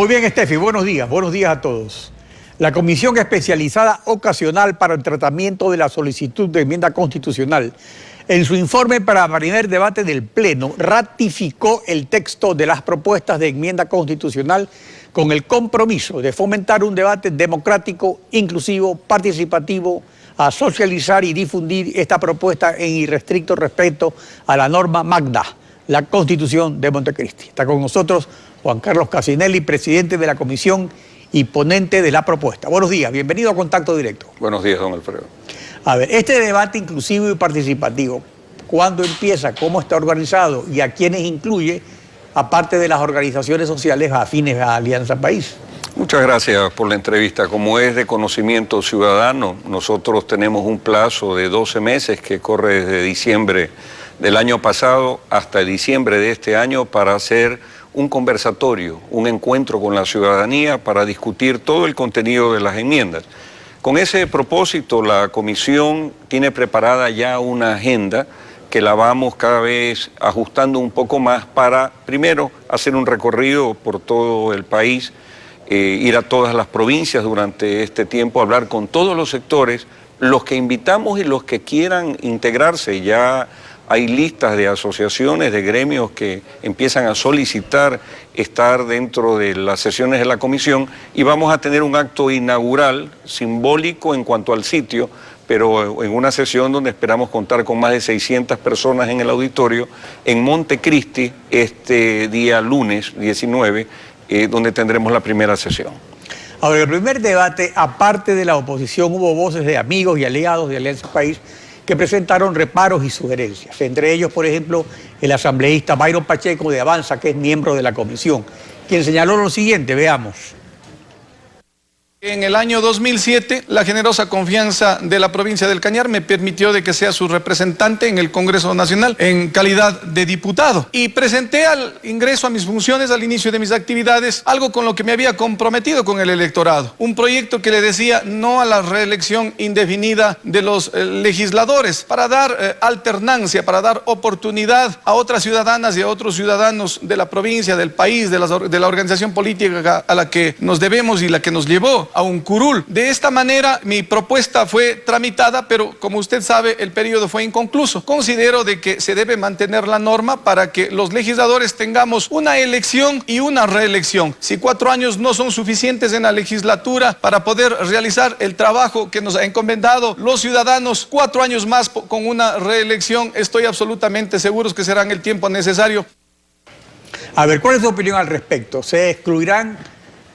Muy bien, Estefi, buenos días a todos. La Comisión Especializada Ocasional para el Tratamiento de la Solicitud de Enmienda Constitucional, en su informe para el primer debate del Pleno, ratificó el texto de las propuestas de enmienda constitucional con el compromiso de fomentar un debate democrático, inclusivo, participativo, a socializar y difundir esta propuesta en irrestricto respeto a la norma magna, la Constitución de Montecristi. Está con nosotros Juan Carlos Casinelli, presidente de la comisión y ponente de la propuesta. Buenos días, bienvenido a Contacto Directo. Buenos días, don Alfredo. A ver, este debate inclusivo y participativo, ¿cuándo empieza? ¿Cómo está organizado? ¿Y a quiénes incluye, aparte de las organizaciones sociales afines a Alianza País? Muchas gracias por la entrevista. Como es de conocimiento ciudadano, nosotros tenemos un plazo de 12 meses que corre desde diciembre del año pasado hasta diciembre de este año para hacer un conversatorio, un encuentro con la ciudadanía para discutir todo el contenido de las enmiendas. Con ese propósito, la comisión tiene preparada ya una agenda que la vamos cada vez ajustando un poco más para, primero, hacer un recorrido por todo el país, ir a todas las provincias durante este tiempo, hablar con todos los sectores, los que invitamos y los que quieran integrarse. Ya hay listas de asociaciones, de gremios que empiezan a solicitar estar dentro de las sesiones de la comisión y vamos a tener un acto inaugural simbólico en cuanto al sitio, pero en una sesión donde esperamos contar con más de 600 personas en el auditorio en Montecristi este día lunes 19, donde tendremos la primera sesión. Ahora, el primer debate, aparte de la oposición, hubo voces de amigos y aliados de Alianza País que presentaron reparos y sugerencias. Entre ellos, por ejemplo, el asambleísta Byron Pacheco de Avanza, que es miembro de la comisión, quien señaló lo siguiente, veamos. En el año 2007, la generosa confianza de la provincia del Cañar me permitió de que sea su representante en el Congreso Nacional en calidad de diputado. Y presenté al ingreso a mis funciones, al inicio de mis actividades, algo con lo que me había comprometido con el electorado. Un proyecto que le decía no a la reelección indefinida de los legisladores, para dar alternancia, para dar oportunidad a otras ciudadanas y a otros ciudadanos de la provincia, del país, de la organización política a la que nos debemos y la que nos llevó a un curul. De esta manera mi propuesta fue tramitada, pero como usted sabe el periodo fue inconcluso. Considero de que se debe mantener la norma para que los legisladores tengamos una elección y una reelección. Si 4 años no son suficientes en la legislatura para poder realizar el trabajo que nos ha encomendado los ciudadanos, 4 años más con una reelección, estoy absolutamente seguro que serán el tiempo necesario. A ver, ¿cuál es tu opinión al respecto? ¿Se excluirán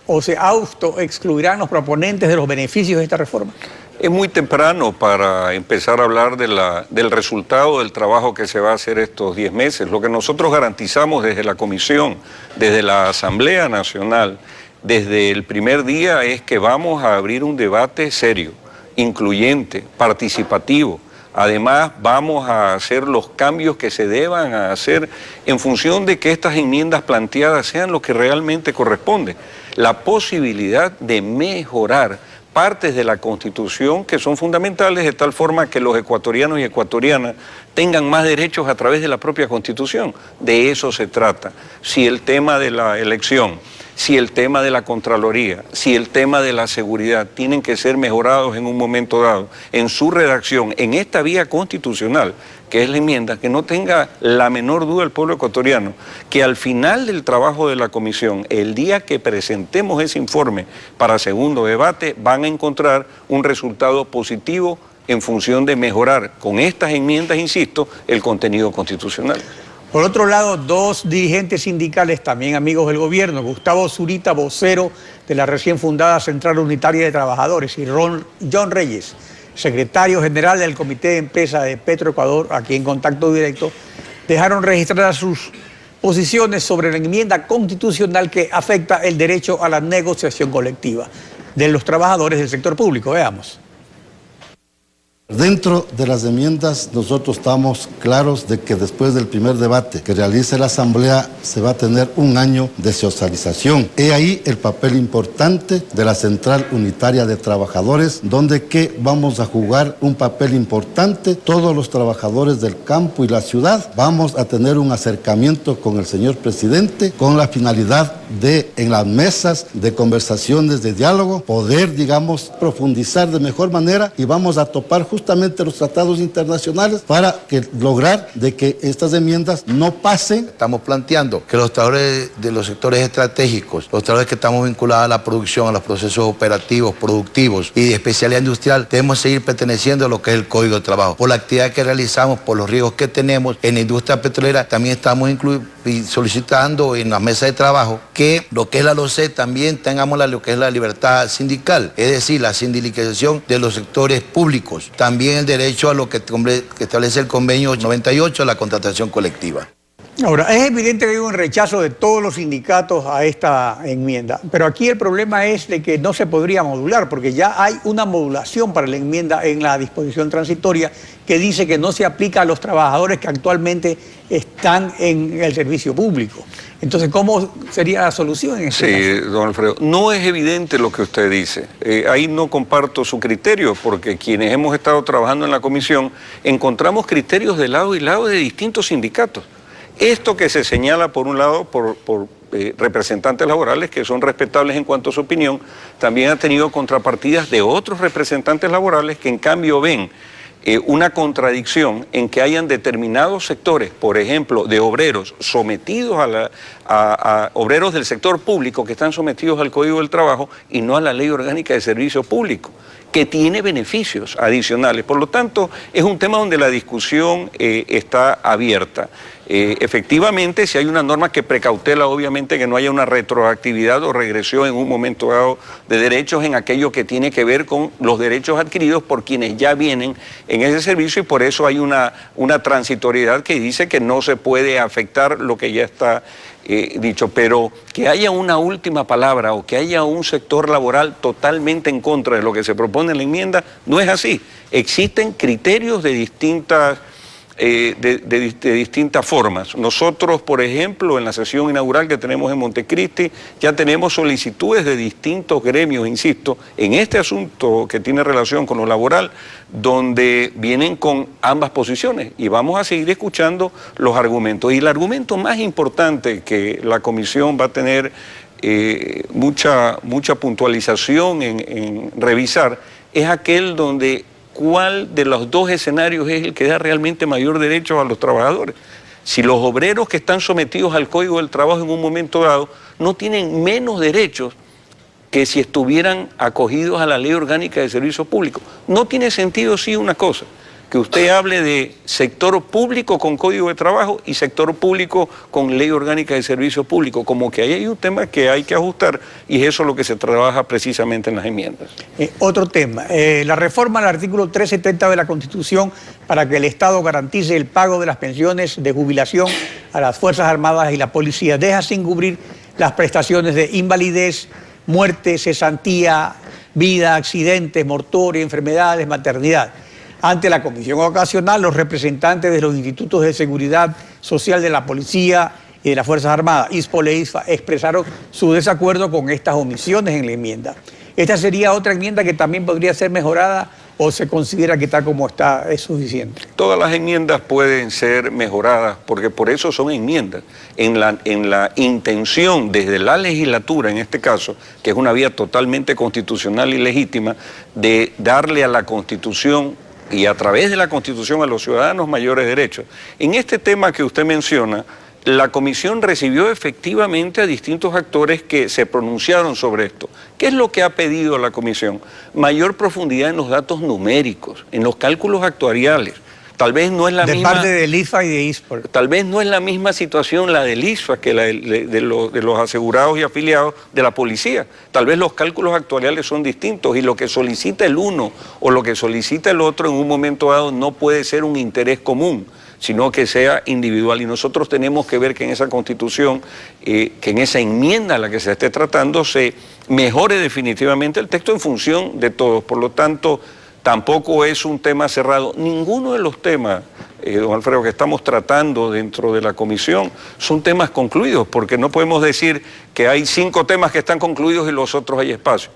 o se autoexcluirán los proponentes de los beneficios de esta reforma? Es muy temprano para empezar a hablar del resultado del trabajo que se va a hacer estos 10 meses. Lo que nosotros garantizamos desde la comisión, desde la Asamblea Nacional, desde el primer día es que vamos a abrir un debate serio, incluyente, participativo. Además, vamos a hacer los cambios que se deban hacer en función de que estas enmiendas planteadas sean lo que realmente corresponde. La posibilidad de mejorar partes de la Constitución que son fundamentales de tal forma que los ecuatorianos y ecuatorianas tengan más derechos a través de la propia Constitución. De eso se trata. Si el tema de la elección, si el tema de la Contraloría, si el tema de la seguridad tienen que ser mejorados en un momento dado, en su redacción, en esta vía constitucional, que es la enmienda, que no tenga la menor duda el pueblo ecuatoriano, que al final del trabajo de la comisión, el día que presentemos ese informe para segundo debate, van a encontrar un resultado positivo en función de mejorar con estas enmiendas, insisto, el contenido constitucional. Por otro lado, 2 dirigentes sindicales, también amigos del gobierno, Gustavo Zurita, vocero de la recién fundada Central Unitaria de Trabajadores, y John Reyes, secretario general del Comité de Empresa de Petroecuador, aquí en Contacto Directo, dejaron registradas sus posiciones sobre la enmienda constitucional que afecta el derecho a la negociación colectiva de los trabajadores del sector público. Veamos. Dentro de las enmiendas nosotros estamos claros de que después del primer debate que realice la Asamblea se va a tener un año de socialización. He ahí el papel importante de la Central Unitaria de Trabajadores, donde que vamos a jugar un papel importante todos los trabajadores del campo y la ciudad. Vamos a tener un acercamiento con el señor presidente con la finalidad de, en las mesas de conversaciones, de diálogo, poder, digamos, profundizar de mejor manera y vamos a topar justamente los tratados internacionales para lograr de que estas enmiendas no pasen. Estamos planteando que los trabajadores de los sectores estratégicos, los trabajadores que estamos vinculados a la producción, a los procesos operativos, productivos y de especialidad industrial, debemos seguir perteneciendo a lo que es el Código de Trabajo. Por la actividad que realizamos, por los riesgos que tenemos en la industria petrolera, también estamos solicitando en las mesas de trabajo que lo que es la LOCET también tengamos lo que es la libertad sindical, es decir, la sindicalización de los sectores públicos. También el derecho a lo que establece el convenio 98, a la contratación colectiva. Ahora, es evidente que hay un rechazo de todos los sindicatos a esta enmienda, pero aquí el problema es de que no se podría modular, porque ya hay una modulación para la enmienda en la disposición transitoria que dice que no se aplica a los trabajadores que actualmente están en el servicio público. Entonces, ¿cómo sería la solución en este caso? Sí, don Alfredo, no es evidente lo que usted dice. Ahí no comparto su criterio, porque quienes hemos estado trabajando en la comisión encontramos criterios de lado y lado de distintos sindicatos. Esto que se señala por un lado por representantes laborales que son respetables en cuanto a su opinión, también ha tenido contrapartidas de otros representantes laborales que en cambio ven una contradicción en que hayan determinados sectores, por ejemplo, de obreros sometidos a obreros del sector público que están sometidos al Código del Trabajo y no a la Ley Orgánica de Servicio Público, que tiene beneficios adicionales. Por lo tanto, es un tema donde la discusión está abierta. Efectivamente, si hay una norma que precautela, obviamente, que no haya una retroactividad o regresión en un momento dado de derechos en aquello que tiene que ver con los derechos adquiridos por quienes ya vienen en ese servicio, y por eso hay una transitoriedad que dice que no se puede afectar lo que ya está dicho, pero que haya una última palabra o que haya un sector laboral totalmente en contra de lo que se propone en la enmienda, no es así. Existen criterios de distintas formas. Nosotros, por ejemplo, en la sesión inaugural que tenemos en Montecristi, ya tenemos solicitudes de distintos gremios, insisto, en este asunto que tiene relación con lo laboral, donde vienen con ambas posiciones y vamos a seguir escuchando los argumentos. Y el argumento más importante que la comisión va a tener mucha puntualización en revisar es aquel donde cuál de los dos escenarios es el que da realmente mayor derecho a los trabajadores. Si los obreros que están sometidos al Código del Trabajo en un momento dado no tienen menos derechos que si estuvieran acogidos a la Ley Orgánica de Servicio Público. No tiene sentido, sí, una cosa, que usted hable de sector público con Código de Trabajo y sector público con Ley Orgánica de Servicio Público, como que ahí hay un tema que hay que ajustar y es eso lo que se trabaja precisamente en las enmiendas. Otro tema, la reforma al artículo 370 de la Constitución para que el Estado garantice el pago de las pensiones de jubilación a las Fuerzas Armadas y la Policía deja sin cubrir las prestaciones de invalidez, muerte, cesantía, vida, accidentes, mortorio, enfermedades, maternidad. Ante la comisión ocasional, los representantes de los institutos de seguridad social de la policía y de las Fuerzas Armadas, ISPOL e ISFA, expresaron su desacuerdo con estas omisiones en la enmienda. ¿Esta sería otra enmienda que también podría ser mejorada o se considera que tal como está es suficiente? Todas las enmiendas pueden ser mejoradas porque por eso son enmiendas. En la intención desde la legislatura, en este caso, que es una vía totalmente constitucional y legítima, de darle a la Constitución y a través de la Constitución a los ciudadanos mayores derechos. En este tema que usted menciona, la comisión recibió efectivamente a distintos actores que se pronunciaron sobre esto. ¿Qué es lo que ha pedido la comisión? Mayor profundidad en los datos numéricos, en los cálculos actuariales. Tal vez no es la misma... De parte del ISFA y de ISPOL. Tal vez no es la misma situación la del ISFA que la de los asegurados y afiliados de la policía. Tal vez los cálculos actuariales son distintos y lo que solicita el uno o lo que solicita el otro en un momento dado no puede ser un interés común, sino que sea individual. Y nosotros tenemos que ver que en esa Constitución, que en esa enmienda a la que se esté tratando, se mejore definitivamente el texto en función de todos. Por lo tanto, tampoco es un tema cerrado. Ninguno de los temas, don Alfredo, que estamos tratando dentro de la comisión son temas concluidos, porque no podemos decir que hay 5 temas que están concluidos y los otros hay espacio.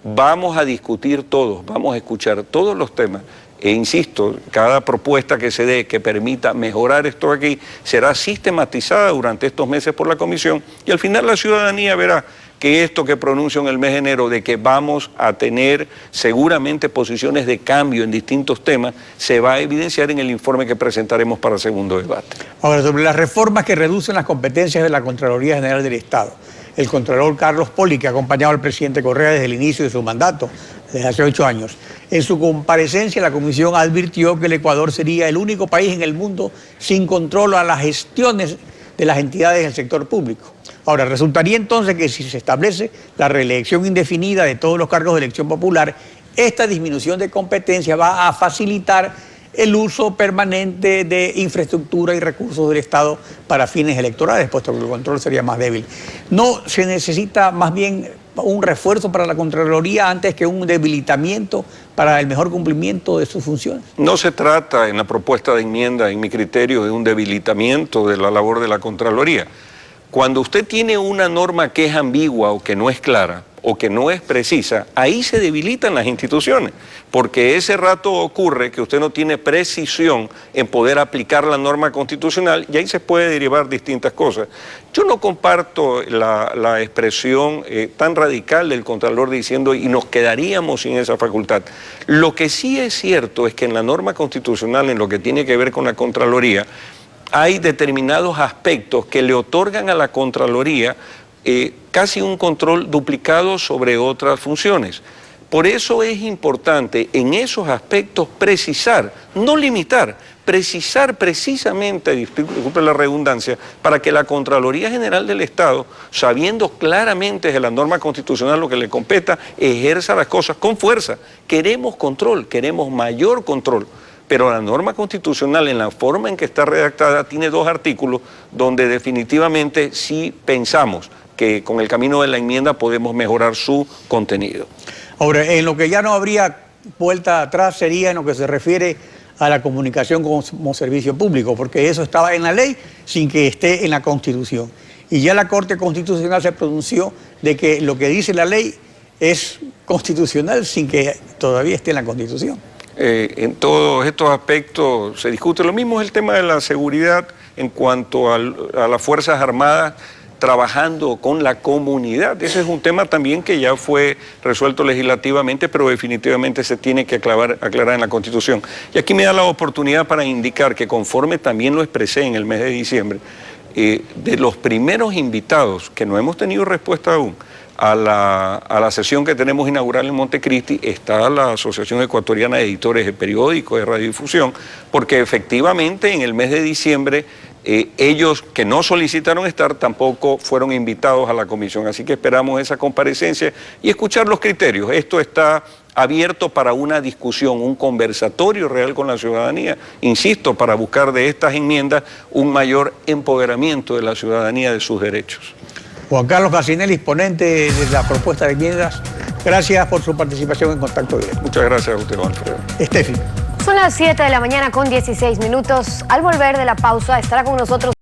Vamos a discutir todos, vamos a escuchar todos los temas. E insisto, cada propuesta que se dé que permita mejorar esto aquí será sistematizada durante estos meses por la comisión y al final la ciudadanía verá que esto que pronuncio en el mes de enero de que vamos a tener seguramente posiciones de cambio en distintos temas se va a evidenciar en el informe que presentaremos para el segundo debate. Ahora, sobre las reformas que reducen las competencias de la Contraloría General del Estado. El Contralor Carlos Poli, que ha acompañado al presidente Correa desde el inicio de su mandato, desde hace 8 años. En su comparecencia, la comisión advirtió que el Ecuador sería el único país en el mundo sin control a las gestiones de las entidades del sector público. Ahora, resultaría entonces que si se establece la reelección indefinida de todos los cargos de elección popular, esta disminución de competencia va a facilitar el uso permanente de infraestructura y recursos del Estado para fines electorales, puesto que el control sería más débil. ¿No se necesita más bien un refuerzo para la Contraloría antes que un debilitamiento para el mejor cumplimiento de sus funciones? No se trata en la propuesta de enmienda, en mi criterio, de un debilitamiento de la labor de la Contraloría. Cuando usted tiene una norma que es ambigua o que no es clara o que no es precisa, ahí se debilitan las instituciones, porque ese rato ocurre que usted no tiene precisión en poder aplicar la norma constitucional y ahí se puede derivar distintas cosas. Yo no comparto la expresión tan radical del Contralor diciendo y nos quedaríamos sin esa facultad. Lo que sí es cierto es que en la norma constitucional, en lo que tiene que ver con la Contraloría, hay determinados aspectos que le otorgan a la Contraloría casi un control duplicado sobre otras funciones. Por eso es importante en esos aspectos precisar, no limitar, precisar precisamente, disculpe la redundancia, para que la Contraloría General del Estado, sabiendo claramente de la norma constitucional lo que le competa, ejerza las cosas con fuerza. Queremos control, queremos mayor control. Pero la norma constitucional, en la forma en que está redactada, tiene 2 artículos donde definitivamente sí pensamos que con el camino de la enmienda podemos mejorar su contenido. Ahora, en lo que ya no habría vuelta atrás sería en lo que se refiere a la comunicación como servicio público, porque eso estaba en la ley sin que esté en la Constitución. Y ya la Corte Constitucional se pronunció de que lo que dice la ley es constitucional sin que todavía esté en la Constitución. En todos estos aspectos se discute. Lo mismo es el tema de la seguridad en cuanto a las Fuerzas Armadas trabajando con la comunidad. Ese es un tema también que ya fue resuelto legislativamente, pero definitivamente se tiene que aclarar en la Constitución. Y aquí me da la oportunidad para indicar que conforme también lo expresé en el mes de diciembre, de los primeros invitados, que no hemos tenido respuesta aún, a la sesión que tenemos inaugural en Montecristi, está la Asociación Ecuatoriana de Editores de Periódicos de Radiodifusión, porque efectivamente en el mes de diciembre ellos que no solicitaron estar tampoco fueron invitados a la comisión, así que esperamos esa comparecencia y escuchar los criterios. Esto está abierto para una discusión, un conversatorio real con la ciudadanía, insisto, para buscar de estas enmiendas un mayor empoderamiento de la ciudadanía de sus derechos. Juan Carlos Gacinelli, ponente de la propuesta de enmiendas, gracias por su participación en Contacto Directo. Muchas gracias a usted, don Alfredo. Estefi. Son las 7 de la mañana con 16 minutos. Al volver de la pausa estará con nosotros